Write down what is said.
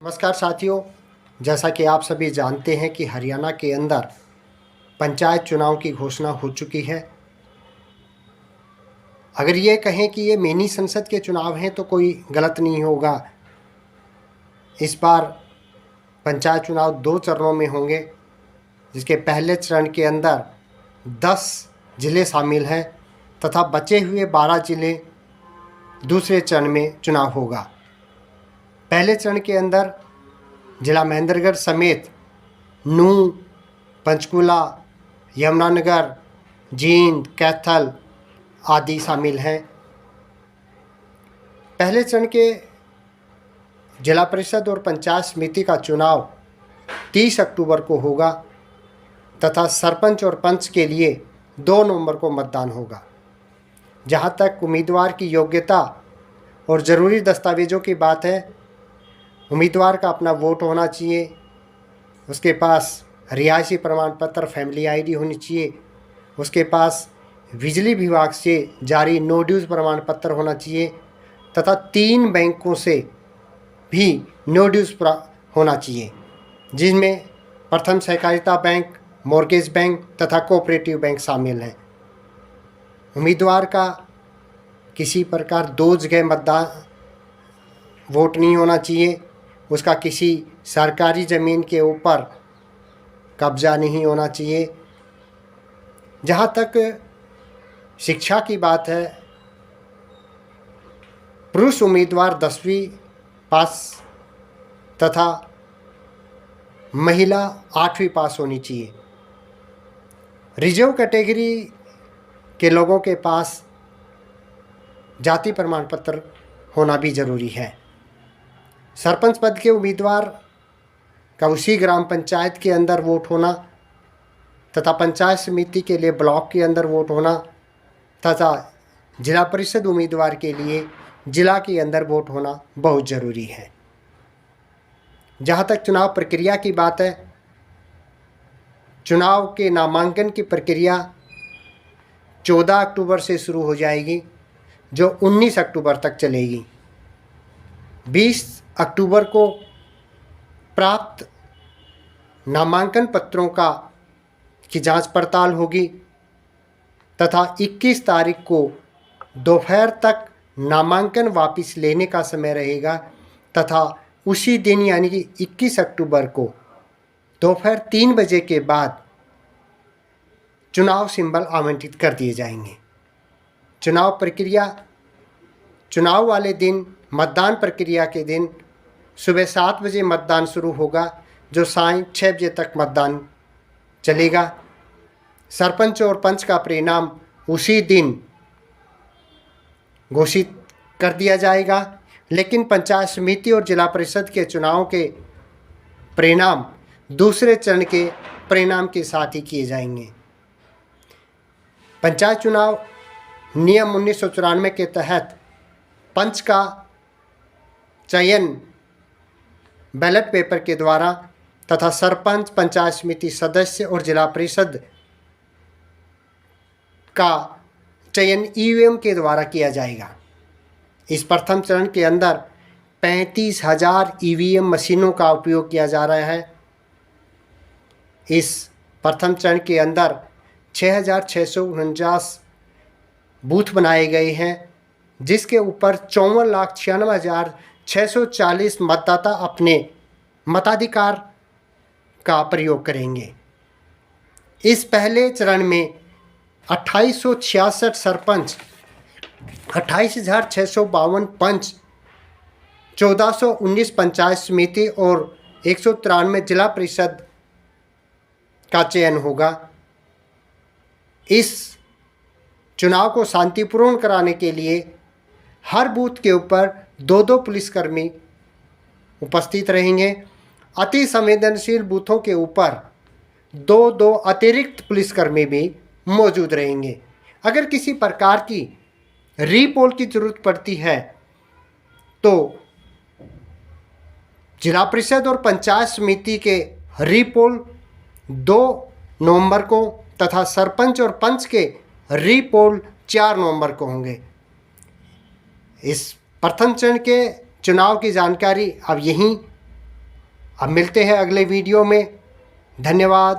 नमस्कार साथियों, जैसा कि आप सभी जानते हैं कि हरियाणा के अंदर पंचायत चुनाव की घोषणा हो चुकी है। अगर ये कहें कि ये मिनी संसद के चुनाव हैं तो कोई गलत नहीं होगा। इस बार पंचायत चुनाव 2 चरणों में होंगे, जिसके पहले चरण के अंदर 10 ज़िले शामिल हैं तथा बचे हुए 12 ज़िले दूसरे चरण में चुनाव होगा। पहले चरण के अंदर जिला महेंद्रगढ़ समेत नूंह, पंचकूला, यमुनानगर, जींद, कैथल आदि शामिल हैं। पहले चरण के जिला परिषद और पंचायत समिति का चुनाव 30 अक्टूबर को होगा तथा सरपंच और पंच के लिए 2 नवंबर को मतदान होगा। जहां तक उम्मीदवार की योग्यता और ज़रूरी दस्तावेज़ों की बात है, उम्मीदवार का अपना वोट होना चाहिए, उसके पास रिहायशी प्रमाण पत्र फैमिली आईडी होनी चाहिए, उसके पास बिजली विभाग से जारी नो ड्यूज़ प्रमाण पत्र होना चाहिए तथा 3 बैंकों से भी नो ड्यूज़ होना चाहिए, जिनमें प्रथम सहकारिता बैंक, मॉर्गेज बैंक तथा कोऑपरेटिव बैंक शामिल हैं। उम्मीदवार का किसी प्रकार 2 जगह मतदान वोट नहीं होना चाहिए, उसका किसी सरकारी ज़मीन के ऊपर कब्जा नहीं होना चाहिए। जहाँ तक शिक्षा की बात है, पुरुष उम्मीदवार 10वीं पास तथा महिला 8वीं पास होनी चाहिए। रिजर्व कैटेगरी के लोगों के पास जाति प्रमाण पत्र होना भी ज़रूरी है। सरपंच पद के उम्मीदवार का उसी ग्राम पंचायत के अंदर वोट होना तथा पंचायत समिति के लिए ब्लॉक के अंदर वोट होना तथा जिला परिषद उम्मीदवार के लिए जिला के अंदर वोट होना बहुत ज़रूरी है। जहाँ तक चुनाव प्रक्रिया की बात है, चुनाव के नामांकन की प्रक्रिया 14 अक्टूबर से शुरू हो जाएगी, जो 19 अक्टूबर तक चलेगी। 20 अक्टूबर को प्राप्त नामांकन पत्रों की जांच पड़ताल होगी तथा 21 तारीख को दोपहर तक नामांकन वापस लेने का समय रहेगा तथा उसी दिन यानी कि 21 अक्टूबर को दोपहर 3 बजे के बाद चुनाव सिंबल आवंटित कर दिए जाएंगे। चुनाव प्रक्रिया चुनाव वाले दिन, मतदान प्रक्रिया के दिन सुबह 7 बजे मतदान शुरू होगा, जो सायं 6 बजे तक मतदान चलेगा। सरपंच और पंच का परिणाम उसी दिन घोषित कर दिया जाएगा, लेकिन पंचायत समिति और जिला परिषद के चुनाव के परिणाम दूसरे चरण के परिणाम के साथ ही किए जाएंगे। पंचायत चुनाव नियम 1994 के तहत पंच का चयन बैलेट पेपर के द्वारा तथा सरपंच, पंचायत समिति सदस्य और जिला परिषद का चयन ईवीएम के द्वारा किया जाएगा। इस प्रथम चरण के अंदर 35,000 ईवीएम मशीनों का उपयोग किया जा रहा है। इस प्रथम चरण के अंदर 6,649 बूथ बनाए गए हैं, जिसके ऊपर 54,96,640 मतदाता अपने मताधिकार का प्रयोग करेंगे। इस पहले चरण में 2866 सरपंच, 28,652 पंच, 1419 पंचायत समिति और 193 जिला परिषद का चयन होगा। इस चुनाव को शांतिपूर्ण कराने के लिए हर बूथ के ऊपर 2-2 पुलिसकर्मी उपस्थित रहेंगे। अति संवेदनशील बूथों के ऊपर 2-2 अतिरिक्त पुलिसकर्मी भी मौजूद रहेंगे। अगर किसी प्रकार की रीपोल की ज़रूरत पड़ती है तो जिला परिषद और पंचायत समिति के रीपोल 2 नवंबर को तथा सरपंच और पंच के रीपोल 4 नवंबर को होंगे। इस प्रथम चरण के चुनाव की जानकारी अब यहीं अब मिलते हैं अगले वीडियो में। धन्यवाद।